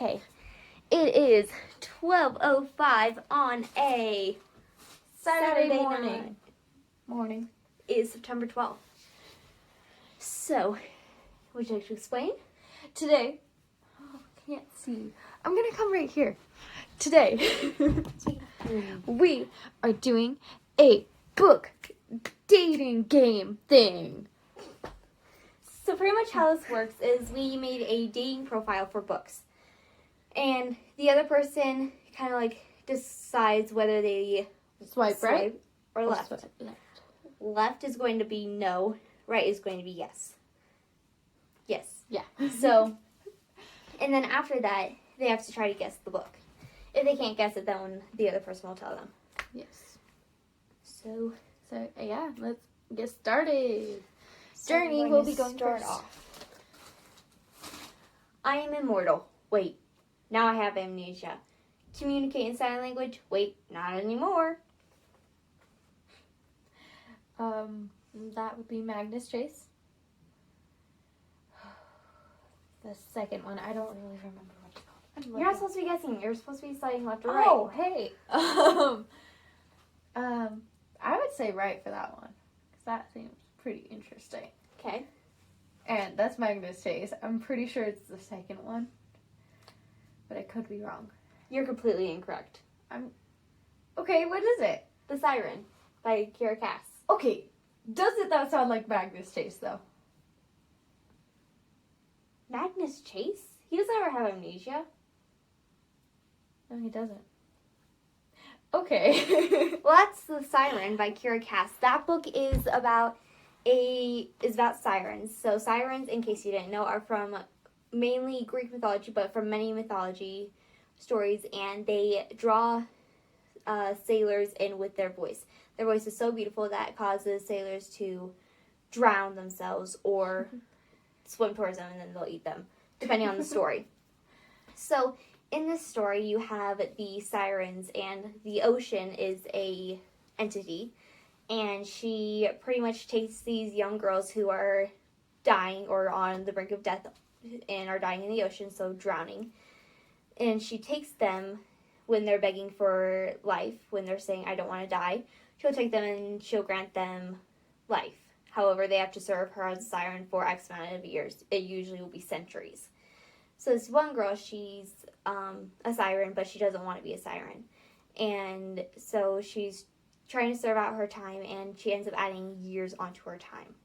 Okay. It is 12:05 on a Saturday night. morning. It is September 12th. So, would you like to explain? Today, can't see. I'm gonna come right here. Today, we are doing a book dating game thing. So pretty much how this works is we made a dating profile for books. And the other person kind of like decides whether they Swipe right or left. swipe left. Left is going to be no, right is going to be yes. Yes. Yeah. So, and then after that, they have to try to guess the book. If they can't guess it, then the other person will tell them. Yes. So Yeah, let's get started. Journey will will be going start first. off. I am immortal. Wait, now I have amnesia. Communicate in sign language. Wait, not anymore. That would be Magnus Chase. The second one, I don't really remember what it's called. You're not supposed to be guessing. You're supposed to be deciding left or right. Oh, hey. I would say right for that one, because that seems pretty interesting. Okay. And that's Magnus Chase. I'm pretty sure it's the second one, but I could be wrong. You're completely incorrect. Okay, what is it? The Siren by Kira Cass. Okay, doesn't that sound like Magnus Chase, though? Magnus Chase? He doesn't ever have amnesia. No, he doesn't. Okay. Well, that's The Siren by Kira Cass. That book is about sirens. So sirens, in case you didn't know, are from mainly Greek mythology, but from many mythology stories, and they draw sailors in with their voice. Their voice is so beautiful that it causes sailors to drown themselves or swim towards them, and then they'll eat them, depending on the story. So in this story, you have the sirens, and the ocean is a entity, and she pretty much takes these young girls who are dying or on the brink of death and are dying in the ocean, so drowning, and she takes them when they're begging for life, when they're saying, I don't want to die. She'll take them and she'll grant them life. However, they have to serve her as a siren for X amount of years. It usually will be centuries. So this one girl, she's a siren, but she doesn't want to be a siren. And so she's trying to serve out her time, and she ends up adding years onto her time.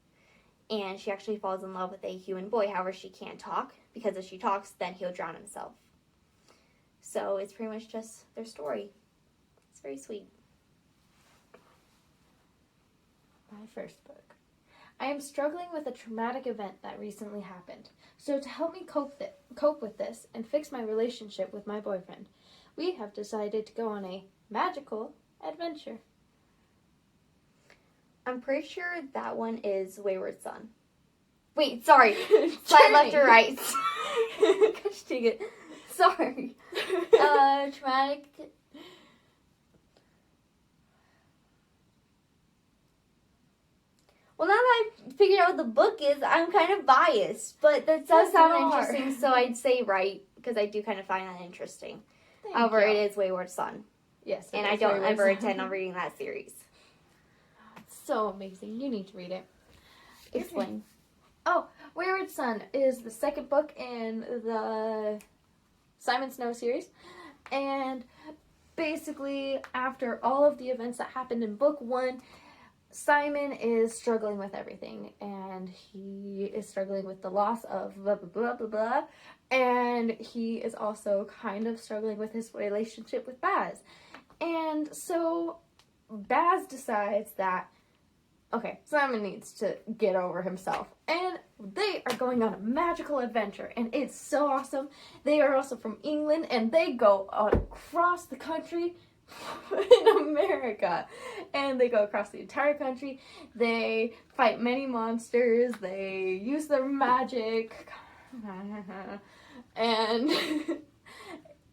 And she actually falls in love with a human boy. However, she can't talk, because if she talks, then he'll drown himself. So it's pretty much just their story. It's very sweet. My first book. I am struggling with a traumatic event that recently happened. So to help me cope with this and fix my relationship with my boyfriend, we have decided to go on a magical adventure. I'm pretty sure that one is Wayward Son. Wait, sorry. Slide left or right. Gosh dang it. Sorry. Traumatic. Well, now that I've figured out what the book is, I'm kind of biased. But that does Yes, sound you are. interesting, so I'd say right, because I do kind of find that interesting. However, it is Wayward Son. Yes, And I don't ever intend on reading that series. It's so amazing. You need to read it. Explain. Oh, Wayward Son is the second book in the Simon Snow series. And basically, after all of the events that happened in book one, Simon is struggling with everything. And he is struggling with the loss of blah, blah, blah, blah, blah. And he is also kind of struggling with his relationship with Baz. And so Baz decides that, okay, Simon needs to get over himself. And they are going on a magical adventure. And it's so awesome. They are also from England. And they go across the country in America. And they go across the entire country. They fight many monsters. They use their magic. And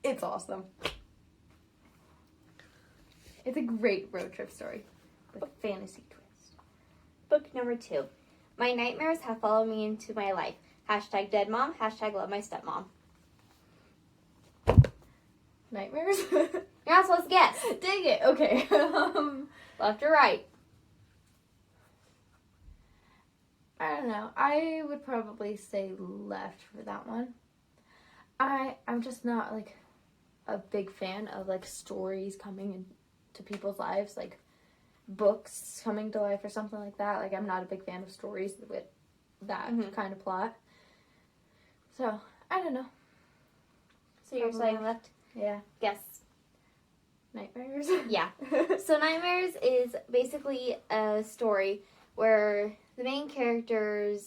it's awesome. It's a great road trip story with a fantasy twist. Book number 2. My nightmares have followed me into my life. Hashtag dead mom. Hashtag love my stepmom. Nightmares? You're not supposed to guess. Dang it. Okay. Left or right? I don't know. I would probably say left for that one. I'm just not like a big fan of like stories coming into people's lives, like books coming to life or something like that. Like I'm not a big fan of stories with that kind of plot. So I don't know. So you're Probably saying left? Yeah. Guess. Nightmares? Yeah. So Nightmares is basically a story where the main character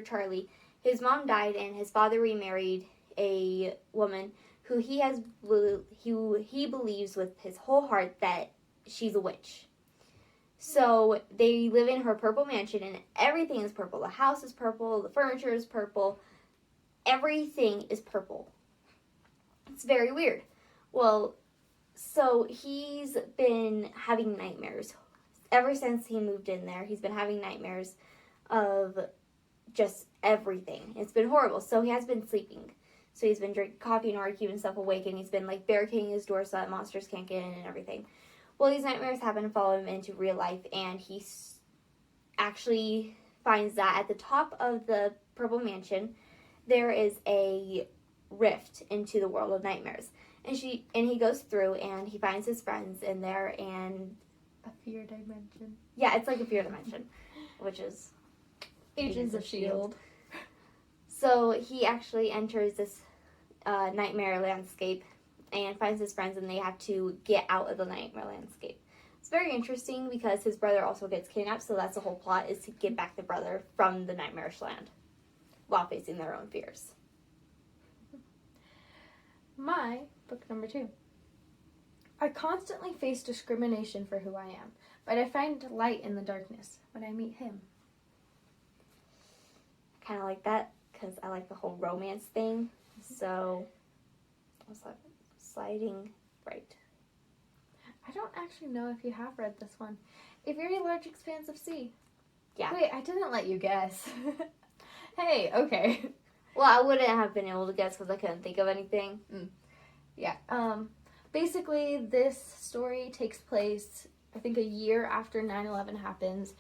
Charlie, his mom died and his father remarried a woman who he believes with his whole heart that she's a witch. So they live in her purple mansion and everything is purple. The house is purple, the furniture is purple, everything is purple. It's very weird. Well, so he's been having nightmares. Ever since he moved in there, he's been having nightmares of just everything. It's been horrible. So he has been sleeping. So he's been drinking coffee in order to keep himself awake, and he's been like barricading his door so that monsters can't get in and everything. Well, these nightmares happen to follow him into real life, and he actually finds that at the top of the Purple Mansion, there is a rift into the world of nightmares. And he goes through, and he finds his friends in there, and A fear dimension. yeah, it's like a fear dimension, which is Agents of S.H.I.E.L.D. So he actually enters this nightmare landscape and finds his friends, and they have to get out of the nightmare landscape. It's very interesting because his brother also gets kidnapped, so that's the whole plot, is to get back the brother from the nightmarish land while facing their own fears. My book number 2. I constantly face discrimination for who I am, but I find light in the darkness when I meet him. Kind of like that because I like the whole romance thing. So, what's that? Sliding right. I don't actually know if you have read this one. A very large expanse of sea. Yeah. Wait, I didn't let you guess. Hey, okay. Well, I wouldn't have been able to guess because I couldn't think of anything. Yeah. Basically, this story takes place, I think, a year after 9/11 happens,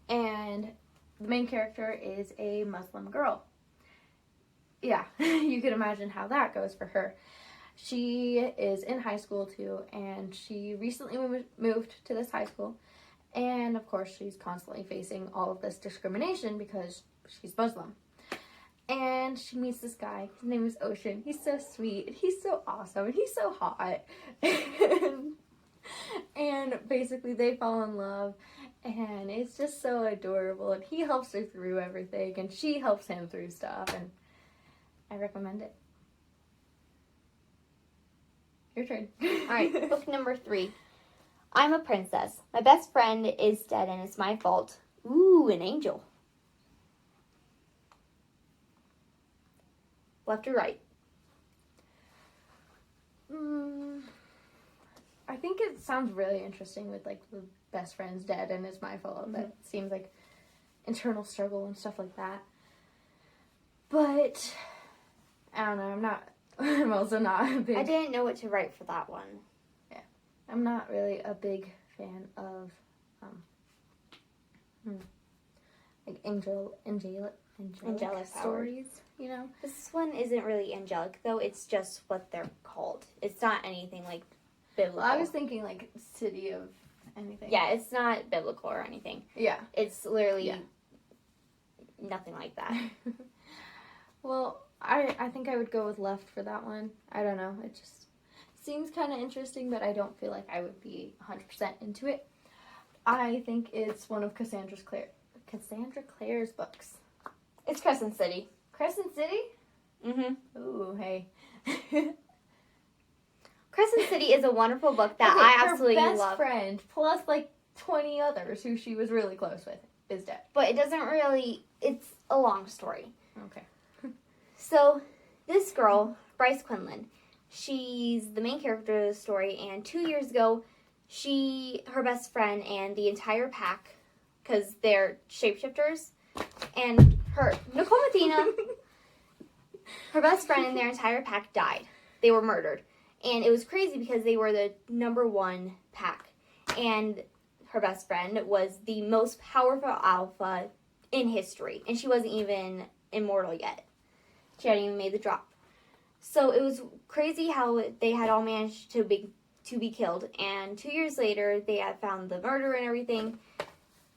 and the main character is a Muslim girl. Yeah, you can imagine how that goes for her. She is in high school, too, and she recently moved to this high school, and, of course, she's constantly facing all of this discrimination because she's Muslim. And she meets this guy. His name is Ocean. He's so sweet. And he's so awesome. And he's so hot. And basically they fall in love. And it's just so adorable. And he helps her through everything. And she helps him through stuff. And I recommend it. Your turn. All right, book number 3. I'm a princess. My best friend is dead and it's my fault. Ooh, an angel. Left or right? I think it sounds really interesting with like the best friend's dead and it's my fault. That seems like internal struggle and stuff like that. But I don't know. I'm also not a big. I didn't know what to write for that one. Yeah, I'm not really a big fan of like angelic stories. You know, This one isn't really angelic, though. It's just what they're called. It's not anything like biblical. well, I was thinking like City of anything. Yeah, it's not biblical or anything. Yeah. It's literally nothing like that. Well, I think I would go with left for that one. I don't know. It just seems kind of interesting, but I don't feel like I would be 100% into it. I think it's one of Cassandra Clare's books. It's Crescent City. Crescent City? Mm-hmm. Ooh, hey. Crescent City is a wonderful book that I absolutely her best love. friend, plus like 20 others who she was really close with, is dead. But it doesn't really, it's a long story. Okay. So, this girl, Bryce Quinlan, she's the main character of the story, and 2 years ago, her best friend, and the entire pack, because they're shapeshifters, and Nicole Medina, her best friend and their entire pack died. they were murdered. And it was crazy because they were the number one pack. And her best friend was the most powerful alpha in history. And she wasn't even immortal yet. She hadn't even made the drop. So it was crazy how they had all managed to be killed. And 2 years later, they had found the murderer and everything.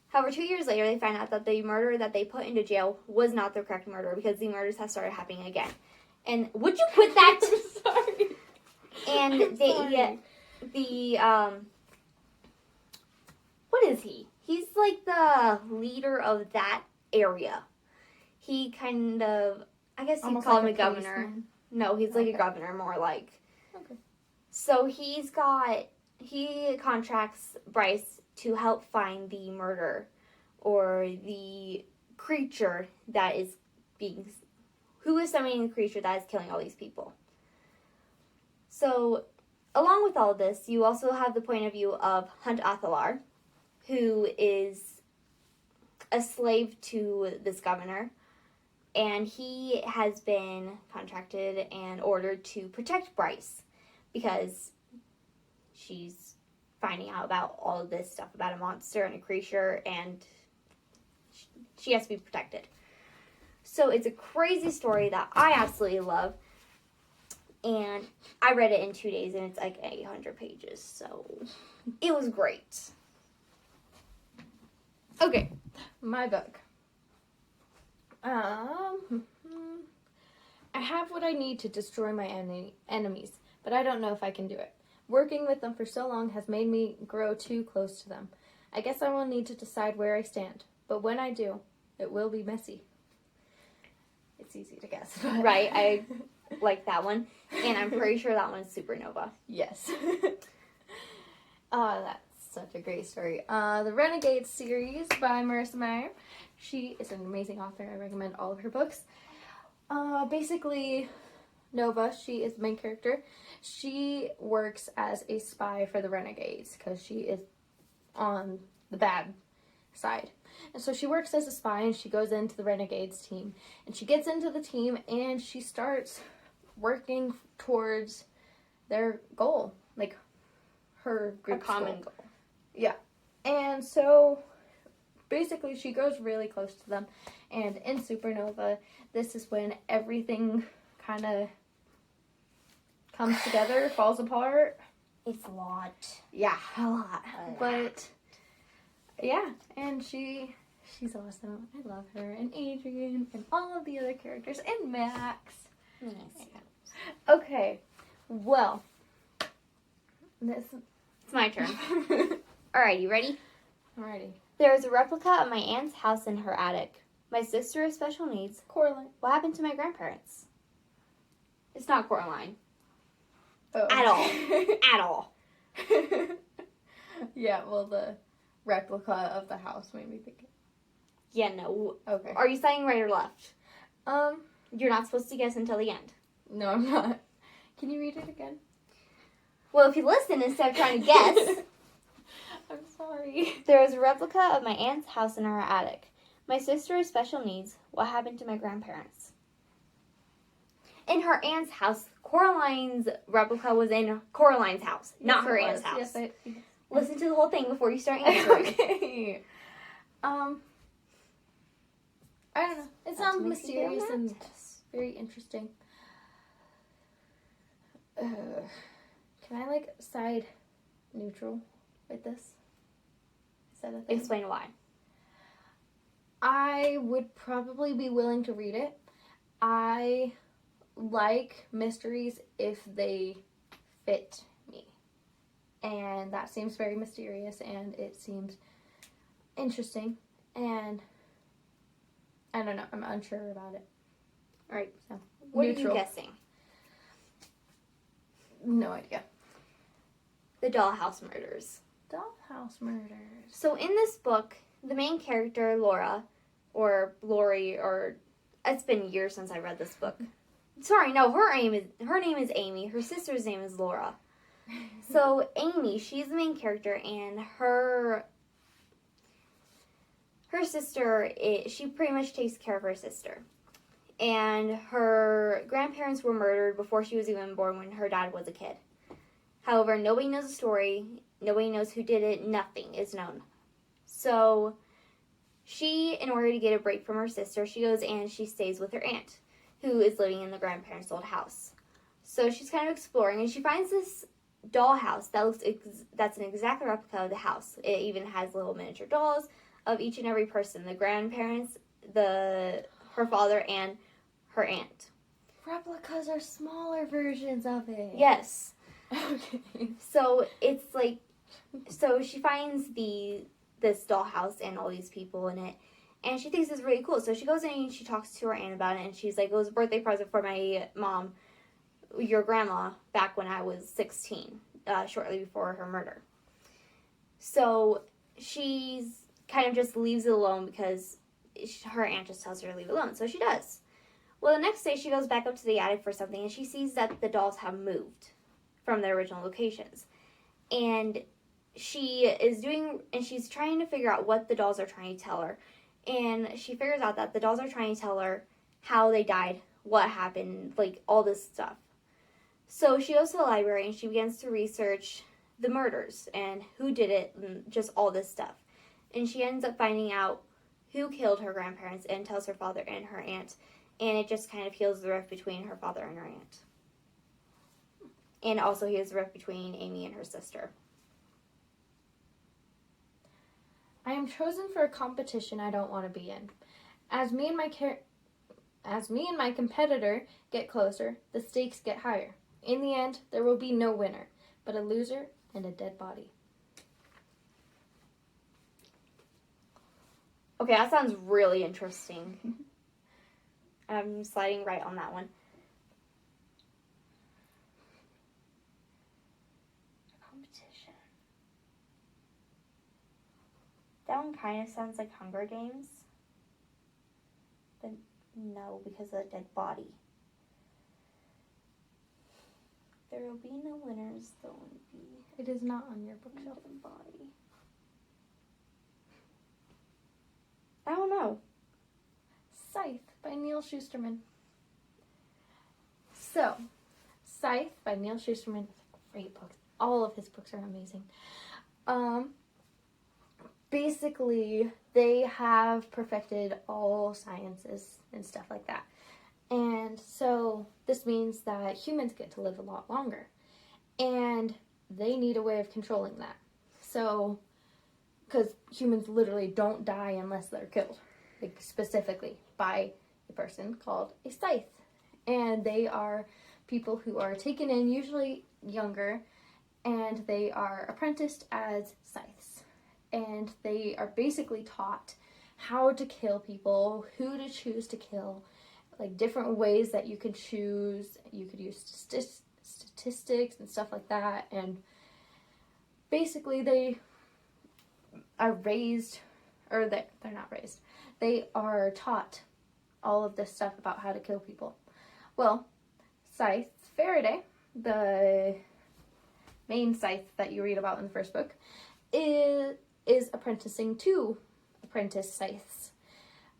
However, 2 years later, they found out that the murderer that they put into jail was not the correct murderer because the murders have started happening again. And would you quit that? I'm sorry. And what is he? He's like the leader of that area. He kind of, I guess you'd call him a governor. policeman. No, he's like Okay. a governor, more like. Okay. So he contracts Bryce to help find the murderer or the creature that is who is summoning the creature that is killing all these people. So, along with all of this, you also have the point of view of Hunt Athalar, who is a slave to this governor, and he has been contracted and ordered to protect Bryce because she's finding out about all of this stuff about a monster and a creature, and she has to be protected. So it's a crazy story that I absolutely love, and I read it in 2 days, and it's like 800 pages, so it was great. Okay, my book. I have what I need to destroy my enemies, but I don't know if I can do it. Working with them for so long has made me grow too close to them. I guess I will need to decide where I stand, but when I do, it will be messy. It's easy to guess. But... Right, I like that one, and I'm pretty sure that one is Supernova. Yes. Oh, that's such a great story. The Renegade series by Marissa Meyer. She is an amazing author. I recommend all of her books. Basically, Nova, she is the main character. She works as a spy for the Renegades because she is on the bad side. And so she works as a spy and she goes into the Renegades team. And she gets into the team and she starts working towards their goal. Like, her A group's common goal. goal. Yeah. And so, basically, she goes really close to them. And in Supernova, this is when everything kind of comes together, falls apart. It's a lot. Yeah. A lot. But, yeah. And she's awesome. I love her. And Adrian. And all of the other characters. And Max. Yes. Okay. Well. This... It's my turn. Alright, you ready? Alrighty. There is a replica of my aunt's house in her attic. My sister has special needs. Coraline. What happened to my grandparents? It's not Coraline. Oh. At all. At all. Yeah, well, the replica of the house made me think. Yeah, no. Okay. Are you saying right or left? You're not supposed to guess until the end. No, I'm not. Can you read it again? Well, if you listen instead of trying to guess. I'm sorry. There is a replica of my aunt's house in her attic. My sister has special needs. What happened to my grandparents? In her aunt's house, Coraline's replica was in Coraline's house, not her aunt's house. Yes, yes. Listen to the whole thing before you start answering. Okay. I don't know. It sounds mysterious and very interesting. Can I side neutral with this? Is that a thing? Explain why. I would probably be willing to read it. I like mysteries if they fit me. And that seems very mysterious and it seems interesting. And I don't know. I'm unsure about it. All right. So, what are Neutral. you guessing? No idea. The Dollhouse Murders. Dollhouse Murders. So in this book, the main character, Laura, or Lori, or it's been years since I read this book. Sorry, no, her name is Amy. Her sister's name is Laura. So Amy, she's the main character, and her sister, she pretty much takes care of her sister. and her grandparents were murdered before she was even born when her dad was a kid. However, nobody knows the story, nobody knows who did it, nothing is known. So she, in order to get a break from her sister, she goes and she stays with her aunt, who is living in the grandparents' old house. So she's kind of exploring, and she finds this dollhouse that that's an exact replica of the house. It even has little miniature dolls of each and every person, the grandparents, her father, and her aunt. Replicas are smaller versions of it. Yes. Okay. So it's like, so she finds this dollhouse and all these people in it, and she thinks it's really cool. So she goes in and she talks to her aunt about it, and she's like, it was a birthday present for my mom, your grandma, back when I was 16, shortly before her murder. So she's kind of just leaves it alone because her aunt just tells her to leave it alone. So she does. Well, the next day she goes back up to the attic for something, and she sees that the dolls have moved from their original locations. And she's trying to figure out what the dolls are trying to tell her. And she figures out that the dolls are trying to tell her how they died, what happened, like all this stuff. So she goes to the library and she begins to research the murders and who did it and just all this stuff. And she ends up finding out who killed her grandparents and tells her father and her aunt. And it just kind of heals the rift between her father and her aunt. And also heals the rift between Amy and her sister. I am chosen for a competition I don't want to be in. As me and my competitor get closer, the stakes get higher. In the end, there will be no winner, but a loser and a dead body. Okay, that sounds really interesting. I'm sliding right on that one. Competition. That one kind of sounds like Hunger Games. But no, because of the dead body. There will be no winners, there will be It is not on your bookshelf. a dead body. I don't know. Scythe by Neil Shusterman. So, Scythe by Neil Shusterman is a great book. All of his books are amazing. Basically, they have perfected all sciences and stuff like that. And so this means that humans get to live a lot longer. And they need a way of controlling that. So, because humans literally don't die unless they're killed, like specifically by a person called a scythe. And they are people who are taken in, usually younger, and they are apprenticed as scythes. And they are basically taught how to kill people, who to choose to kill, like different ways that you could choose. You could use statistics and stuff like that. And basically they are raised, or they're not raised, they are taught all of this stuff about how to kill people. Well, Scythe Faraday, the main scythe that you read about in the first book, is apprenticing to apprentice scythes,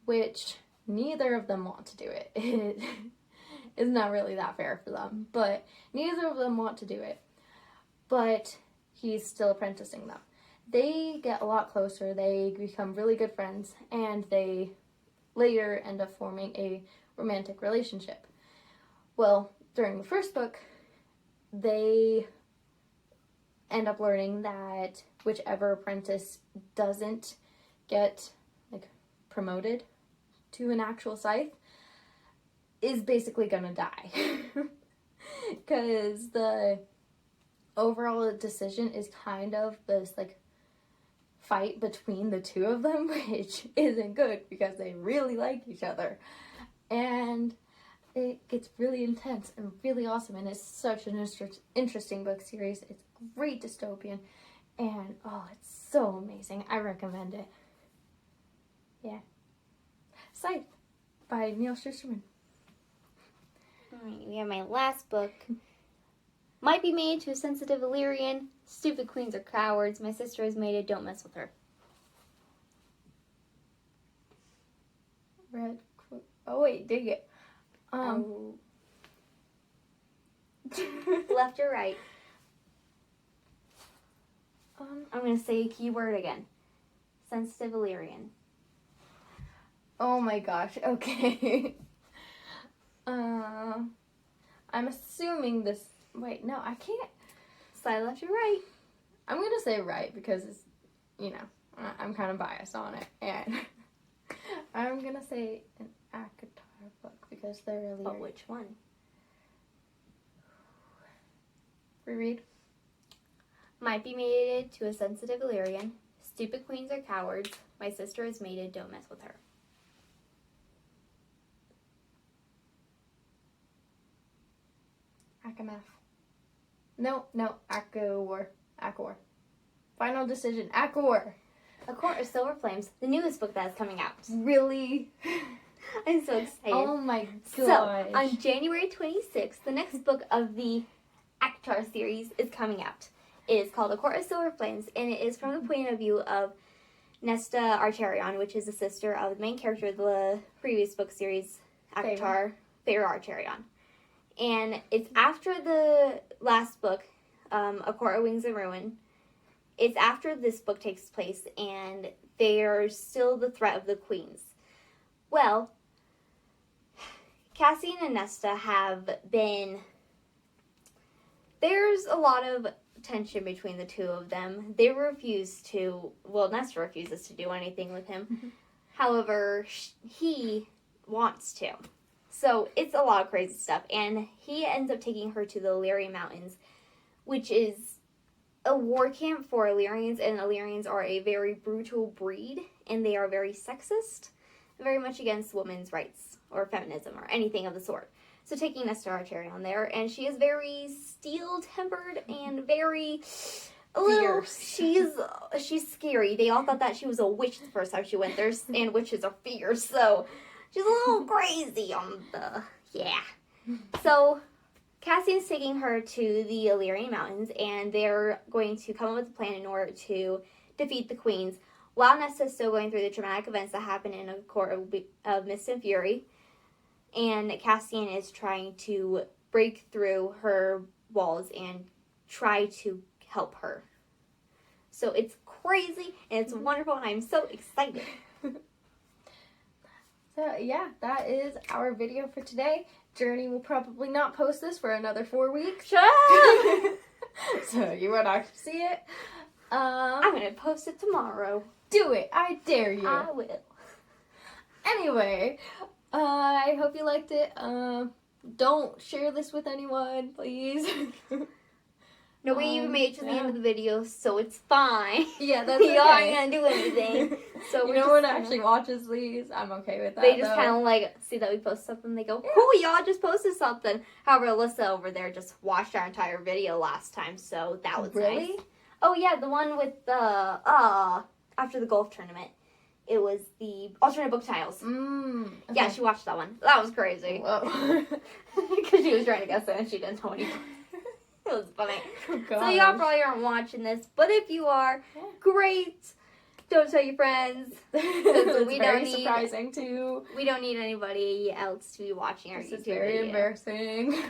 which neither of them want to do it. It is not really that fair for them, but neither of them want to do it. But he's still apprenticing them. They get a lot closer, they become really good friends, and they later end up forming a romantic relationship. Well, during the first book, they end up learning that whichever apprentice doesn't get promoted to an actual scythe is basically gonna die. Because the overall decision is kind of this fight between the two of them, which isn't good because they really like each other. And it gets really intense and really awesome, and it's such an interesting book series. It's great dystopian, and it's so amazing. I recommend it. Yeah. Scythe by Neil Shusterman. Alright, we have my last book. Might be made to a sensitive Illyrian. Stupid queens are cowards. My sister is mated. Don't mess with her. Red. Oh wait, dig it. Oh. Left or right? I'm going to say a keyword again. Sensitive Illyrian. Oh my gosh, okay. I'm assuming this. Wait, no, I can't. Side left or right? I'm going to say right because it's, I'm kind of biased on it. And I'm going to say an ACOTAR book because they're really. But which one? Reread. Might be mated to a sensitive Illyrian. Stupid queens are cowards. My sister is mated. Don't mess with her. Akamath. No, Akawar. Akawar. Final decision, Akawar. A Court of Silver Flames, the newest book that is coming out. Really? I'm so excited. Oh my gosh. So, on January 26th, the next book of the ACOTAR series is coming out. It is called A Court of Silver Flames, and it is from the point of view of Nesta Archerion, which is the sister of the main character of the previous book series, ACOTAR, Feyre Archerion. And it's after the last book, A Court of Wings and Ruin. It's after this book takes place, and there's still the threat of the queens. Well, Cassian and Nesta have been... There's a lot of tension between the two of them. They refuse to... Well, Nesta refuses to do anything with him. However, he wants to. So, it's a lot of crazy stuff. And he ends up taking her to the Illyrian Mountains, which is a war camp for Illyrians, and Illyrians are a very brutal breed, and they are very sexist, very much against women's rights, or feminism, or anything of the sort. So taking Nesta Archerion there, and she is very steel-tempered and very... Fierce. She's scary. They all thought that she was a witch the first time she went there, and witches are fierce, so she's a little crazy on the... Yeah. So... Cassian's taking her to the Illyrian Mountains, and they're going to come up with a plan in order to defeat the queens, while Nesta's still going through the traumatic events that happen in A Court of Mist and Fury, and Cassian is trying to break through her walls and try to help her. So it's crazy, and it's wonderful, and I'm so excited. So, yeah, that is our video for today. Journey will probably not post this for another 4 weeks. Shut up! So you won't actually see it. I'm going to post it tomorrow. Do it. I dare you. I will. Anyway, I hope you liked it. Don't share this with anyone, please. Nobody even made it to the end of the video, so it's fine. Yeah, that's okay. You aren't going to do anything. So no one actually watches these. I'm okay with that. They just kind of like see that we post something. They go, cool, y'all just posted something. However, Alyssa over there just watched our entire video last time, so that was really nice. Oh, yeah, the one with the, after the golf tournament. It was the alternate book titles. Okay. Yeah, she watched that one. That was crazy. Whoa. Because she was trying to guess it and she didn't know anything. It was funny. Oh, so y'all probably aren't watching this, but if you are, great. Don't tell your friends. It's we very don't need, surprising too. We don't need anybody else to be watching our This YouTube is very video. embarrassing.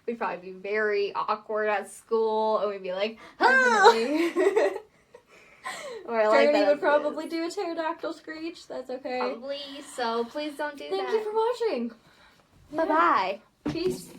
We'd probably be very awkward at school, and we'd be like, Definitely. or like Journey that. would probably do a pterodactyl screech. That's okay. Probably. So please don't do that. Thank you for watching. Bye bye. Peace.